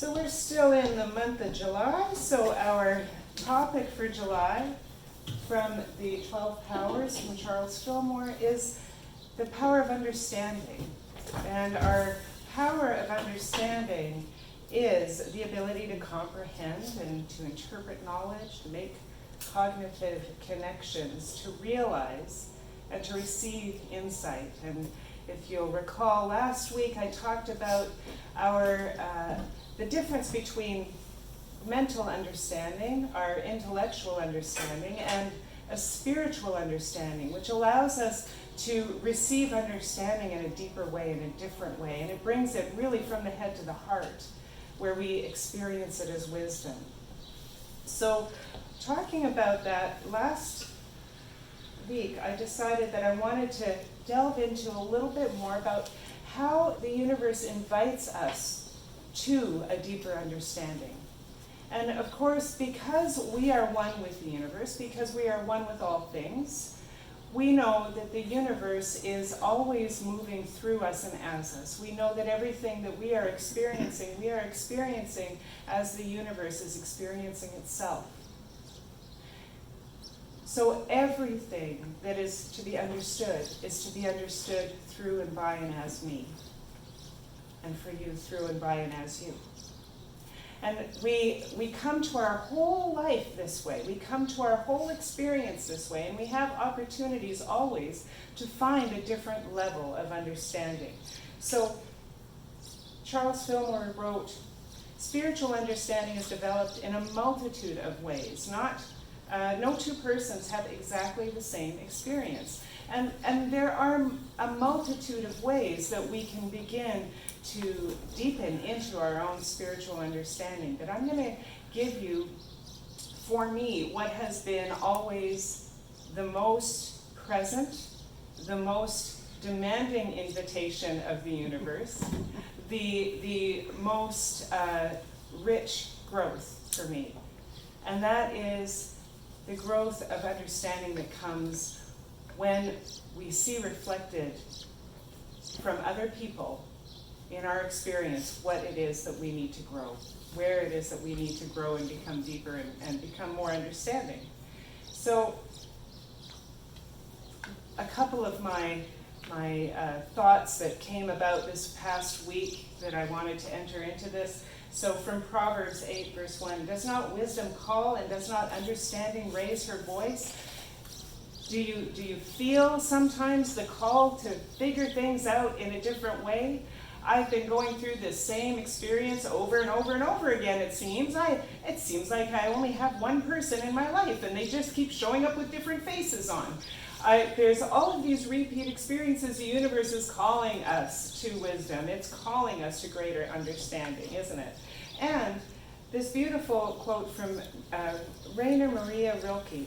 So we're still in the month of July, so our topic for July from the 12 Powers from Charles Fillmore is the power of understanding. And our power of understanding is the ability to comprehend and to interpret knowledge, to make cognitive connections, to realize and to receive insight. And if you'll recall, last week I talked about the difference between mental understanding, our intellectual understanding, and a spiritual understanding, which allows us to receive understanding in a deeper way, in a different way. And it brings it really from the head to the heart, where we experience it as wisdom. So, talking about that, last week I decided that I wanted to delve into a little bit more about how the universe invites us to a deeper understanding. And of course, because we are one with the universe, because we are one with all things, we know that the universe is always moving through us and as us. We know that everything that we are experiencing as the universe is experiencing itself. So everything that is to be understood through and by and as me. And for you, through and by and as you. And we come to our whole life this way. We come to our whole experience this way. And we have opportunities always to find a different level of understanding. So Charles Fillmore wrote, spiritual understanding is developed in a multitude of ways. No two persons have exactly the same experience. And there are a multitude of ways that we can begin to deepen into our own spiritual understanding. But I'm going to give you, for me, what has been always the most present, the most demanding invitation of the universe, the most rich growth for me. And that is the growth of understanding that comes when we see reflected from other people in our experience what it is that we need to grow, where it is that we need to grow and become deeper and become more understanding. So a couple of my thoughts that came about this past week that I wanted to enter into this. So from Proverbs 8, verse 1, does not wisdom call and does not understanding raise her voice? Do you feel sometimes the call to figure things out in a different way? I've been going through this same experience over and over and over again, it seems. It seems like I only have one person in my life, and they just keep showing up with different faces on. There's all of these repeat experiences. The universe is calling us to wisdom. It's calling us to greater understanding, isn't it? And this beautiful quote from Rainer Maria Rilke.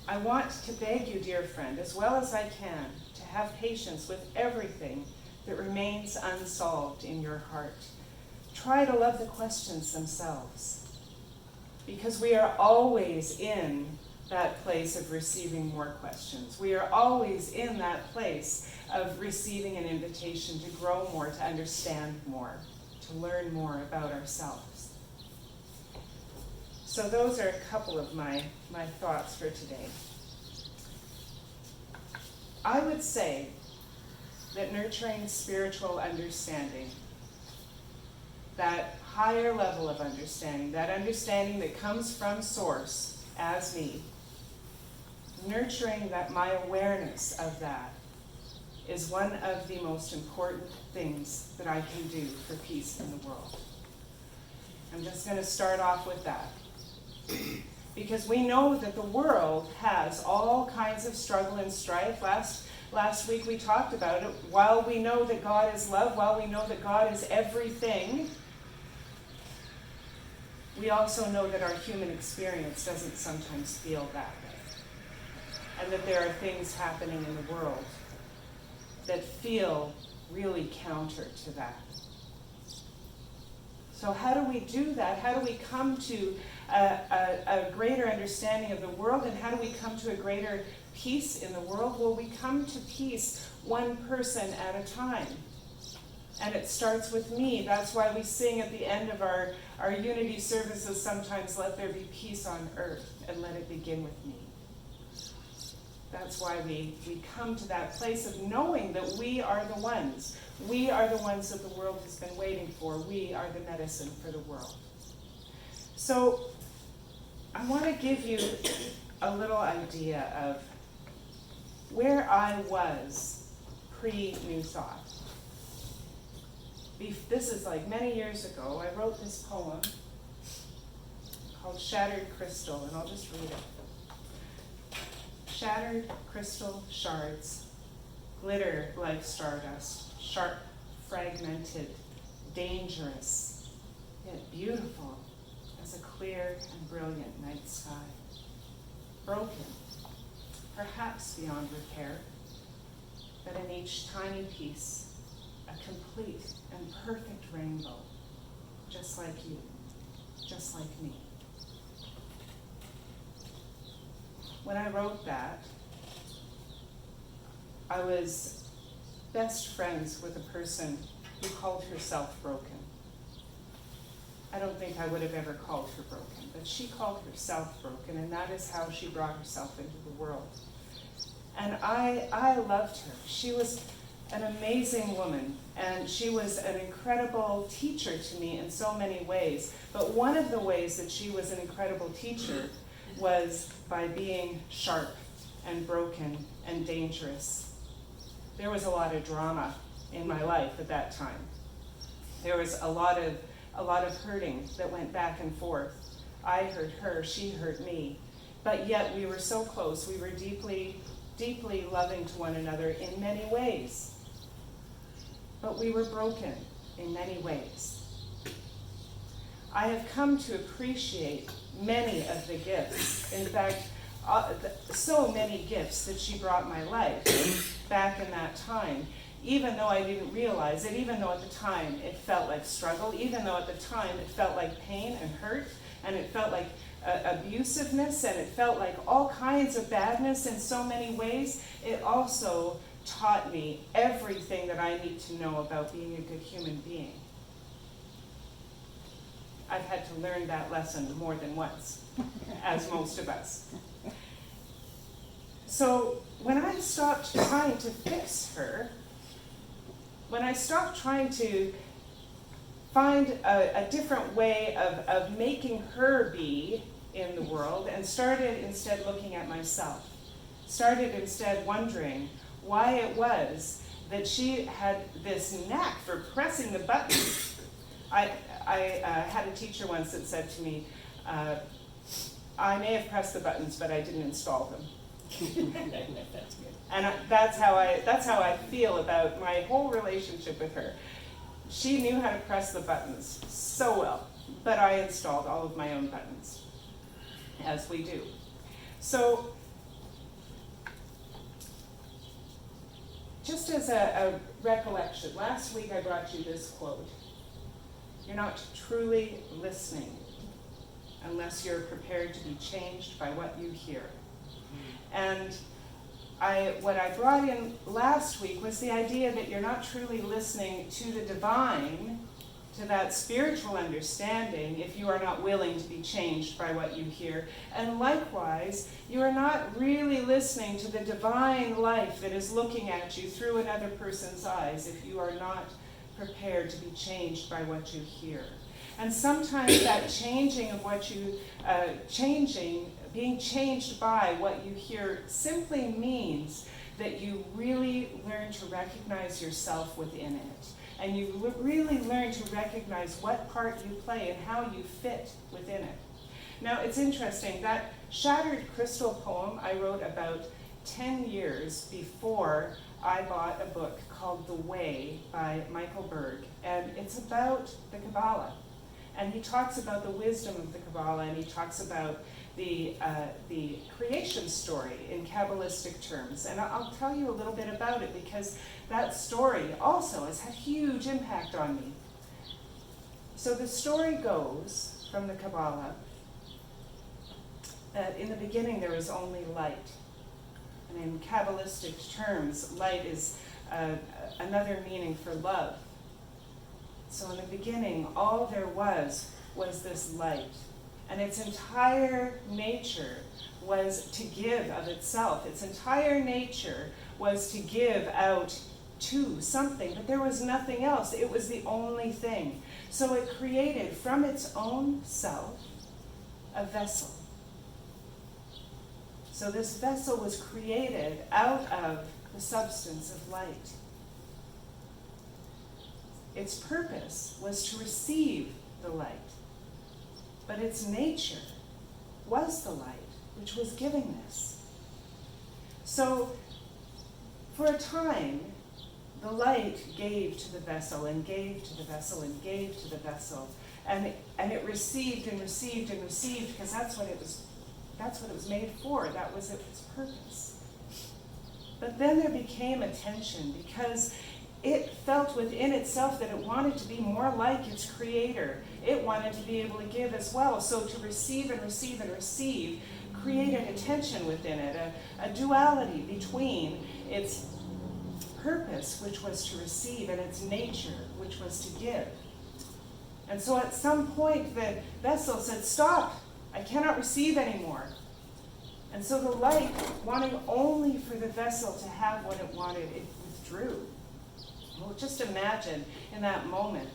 I want to beg you, dear friend, as well as I can, to have patience with everything that remains unsolved in your heart. Try to love the questions themselves, because we are always in that place of receiving more questions. We are always in that place of receiving an invitation to grow more, to understand more, to learn more about ourselves. So those are a couple of my thoughts for today. I would say that nurturing spiritual understanding, that higher level of understanding, that understanding that comes from Source as me, nurturing that my awareness of that is one of the most important things that I can do for peace in the world. I'm just going to start off with that. Because we know that the world has all kinds of struggle and strife. Last week we talked about it. While we know that God is love, while we know that God is everything, we also know that our human experience doesn't sometimes feel that way. And that there are things happening in the world that feel really counter to that. So how do we do that? How do we come to a greater understanding of the world, and how do we come to a greater peace in the world? Well, we come to peace one person at a time. And it starts with me. That's why we sing at the end of our unity services sometimes, let there be peace on earth, and let it begin with me. That's why we come to that place of knowing that we are the ones. We are the ones that the world has been waiting for. We are the medicine for the world. So I want to give you a little idea of where I was pre-New Thought. This is like many years ago. I wrote this poem called Shattered Crystal, and I'll just read it. Shattered crystal shards glitter like stardust, sharp, fragmented, dangerous, yet beautiful as a clear and brilliant night sky. Broken, perhaps beyond repair, but in each tiny piece, a complete and perfect rainbow, just like you, just like me. When I wrote that, I was best friends with a person who called herself broken. I don't think I would have ever called her broken, but she called herself broken, and that is how she brought herself into the world. And I loved her. She was an amazing woman, and she was an incredible teacher to me in so many ways. But one of the ways that she was an incredible teacher was by being sharp and broken and dangerous. There was a lot of drama in my life at that time. There was a lot of hurting that went back and forth. I hurt her, she hurt me, but yet we were so close. We were deeply, deeply loving to one another in many ways. But we were broken in many ways. I have come to appreciate many of the gifts. In fact, so many gifts that she brought my life back in that time, even though I didn't realize it, even though at the time it felt like struggle, even though at the time it felt like pain and hurt, and it felt like abusiveness, and it felt like all kinds of badness in so many ways, it also taught me everything that I need to know about being a good human being. I've had to learn that lesson more than once, as most of us. So when I stopped trying to fix her, when I stopped trying to find a different way of making her be in the world, and started instead looking at myself, started instead wondering why it was that she had this knack for pressing the buttons. I had a teacher once that said to me, I may have pressed the buttons, but I didn't install them. That's good. And that's how I feel about my whole relationship with her. She knew how to press the buttons so well, but I installed all of my own buttons, as we do. So, just as a recollection, last week I brought you this quote. You're not truly listening unless you're prepared to be changed by what you hear. And what I brought in last week was the idea that you're not truly listening to the divine, to that spiritual understanding, if you are not willing to be changed by what you hear. And likewise, you are not really listening to the divine life that is looking at you through another person's eyes if you are not prepared to be changed by what you hear. And sometimes that changing of what you, being changed by what you hear simply means that you really learn to recognize yourself within it. And you really learn to recognize what part you play and how you fit within it. Now, it's interesting, that Shattered Crystal poem I wrote about 10 years before I bought a book called The Way by Michael Berg. And it's about the Kabbalah. And he talks about the wisdom of the Kabbalah, and he talks about the creation story in Kabbalistic terms. And I'll tell you a little bit about it, because that story also has had huge impact on me. So the story goes from the Kabbalah that in the beginning there was only light. And in Kabbalistic terms, light is another meaning for love. So in the beginning, all there was this light. And its entire nature was to give of itself. Its entire nature was to give out to something, but there was nothing else. It was the only thing. So it created from its own self a vessel. So this vessel was created out of the substance of light. Its purpose was to receive the light, but its nature was the light, which was giving this. So for a time, the light gave to the vessel and gave to the vessel and gave to the vessel, and it received and received and received, because that's what it was made for. That was its purpose. But then there became a tension, because it felt within itself that it wanted to be more like its creator. It wanted to be able to give as well. So to receive and receive and receive created a tension within it, a duality between its purpose, which was to receive, and its nature, which was to give. And so at some point the vessel said, "Stop, I cannot receive anymore." And so the light, wanting only for the vessel to have what it wanted, it withdrew. Well, just imagine in that moment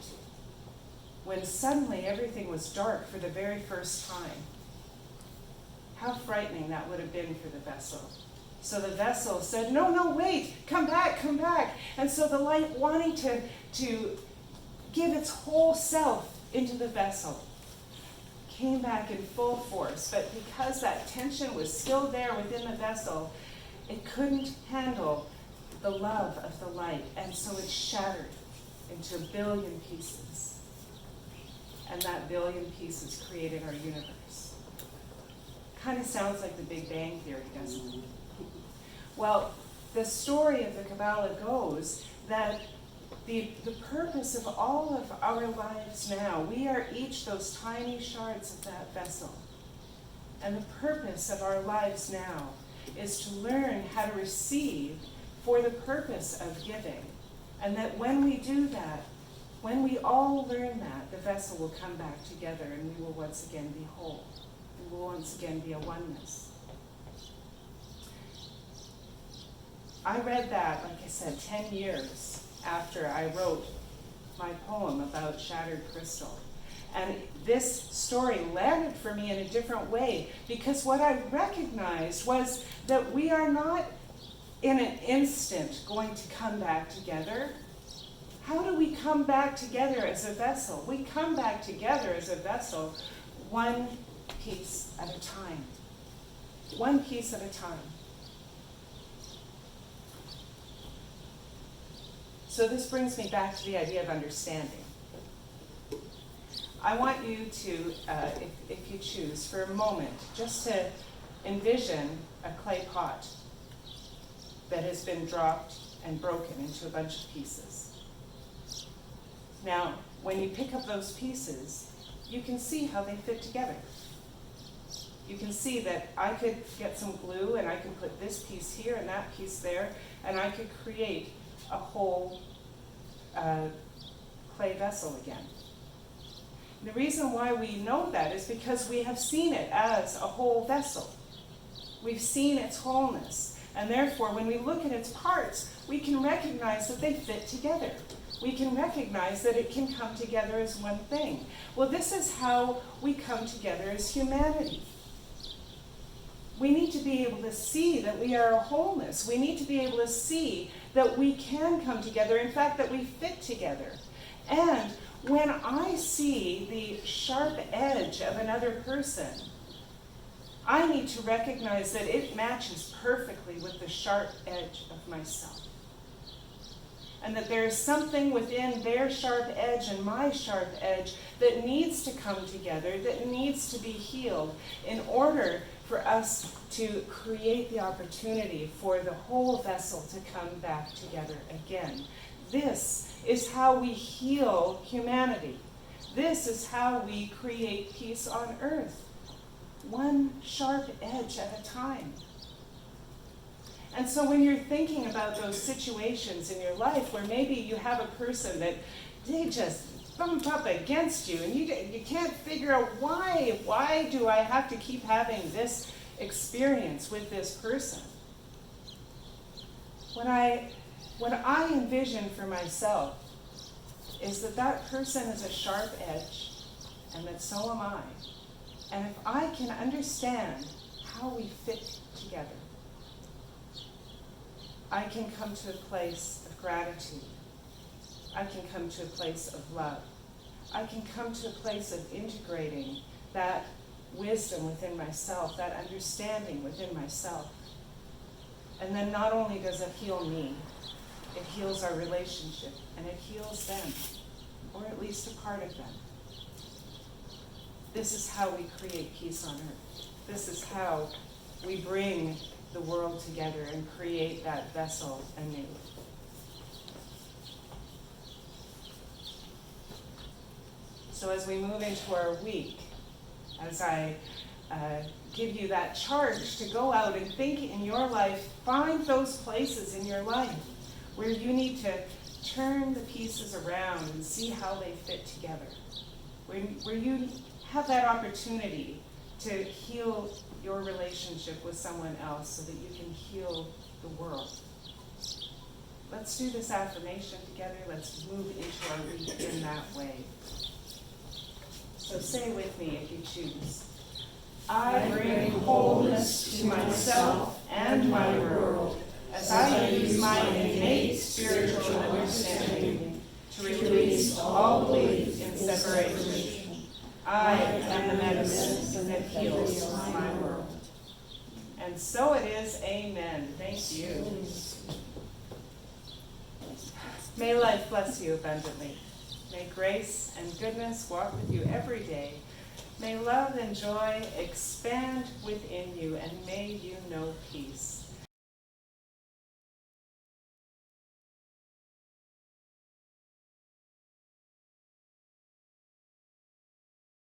when suddenly everything was dark for the very first time. How frightening that would have been for the vessel. So the vessel said, no, wait, come back. And so the light, wanting to give its whole self into the vessel, came back in full force. But because that tension was still there within the vessel, it couldn't handle the love of the light, and so it shattered into a billion pieces. And that billion pieces created our universe. Kind of sounds like the Big Bang Theory, doesn't it? Well, the story of the Kabbalah goes that the purpose of all of our lives now, we are each those tiny shards of that vessel. And the purpose of our lives now is to learn how to receive for the purpose of giving. And that when we do that, when we all learn that, the vessel will come back together and we will once again be whole. And will once again be a oneness. I read that, like I said, 10 years after I wrote my poem about shattered crystal. And this story landed for me in a different way, because what I recognized was that we are not in an instant going to come back together. How do we come back together as a vessel? We come back together as a vessel one piece at a time. One piece at a time. So this brings me back to the idea of understanding. I want you to, if you choose, for a moment, just to envision a clay pot that has been dropped and broken into a bunch of pieces. Now, when you pick up those pieces, you can see how they fit together. You can see that I could get some glue and I could put this piece here and that piece there, and I could create a whole clay vessel again. The reason why we know that is because we have seen it as a whole vessel. We've seen its wholeness, and therefore when we look at its parts, we can recognize that they fit together. We can recognize that it can come together as one thing. Well, this is how we come together as humanity. We need to be able to see that we are a wholeness. We need to be able to see that we can come together, in fact, that we fit together. And when I see the sharp edge of another person, I need to recognize that it matches perfectly with the sharp edge of myself. And that there is something within their sharp edge and my sharp edge that needs to come together, that needs to be healed in order for us to create the opportunity for the whole vessel to come back together again. This is how we heal humanity. This is how we create peace on earth. One sharp edge at a time. And so when you're thinking about those situations in your life where maybe you have a person that they just bump up against you, and you can't figure out why do I have to keep having this experience with this person? What I envision for myself is that person is a sharp edge, and that so am I. And if I can understand how we fit together, I can come to a place of gratitude. I can come to a place of love. I can come to a place of integrating that wisdom within myself, that understanding within myself. And then not only does it heal me, it heals our relationship, and it heals them, or at least a part of them. This is how we create peace on earth. This is how we bring the world together and create that vessel anew. So as we move into our week, as I give you that charge to go out and think in your life, find those places in your life where you need to turn the pieces around and see how they fit together. Where you have that opportunity to heal your relationship with someone else so that you can heal the world. Let's do this affirmation together. Let's move into our week in that way. So say with me if you choose. I bring wholeness to myself and my world as I use my innate spiritual understanding to release all belief in separation. I am the medicine that heals my world. And so it is, amen. Thank you. May life bless you abundantly. May grace and goodness walk with you every day. May love and joy expand within you, and may you know peace.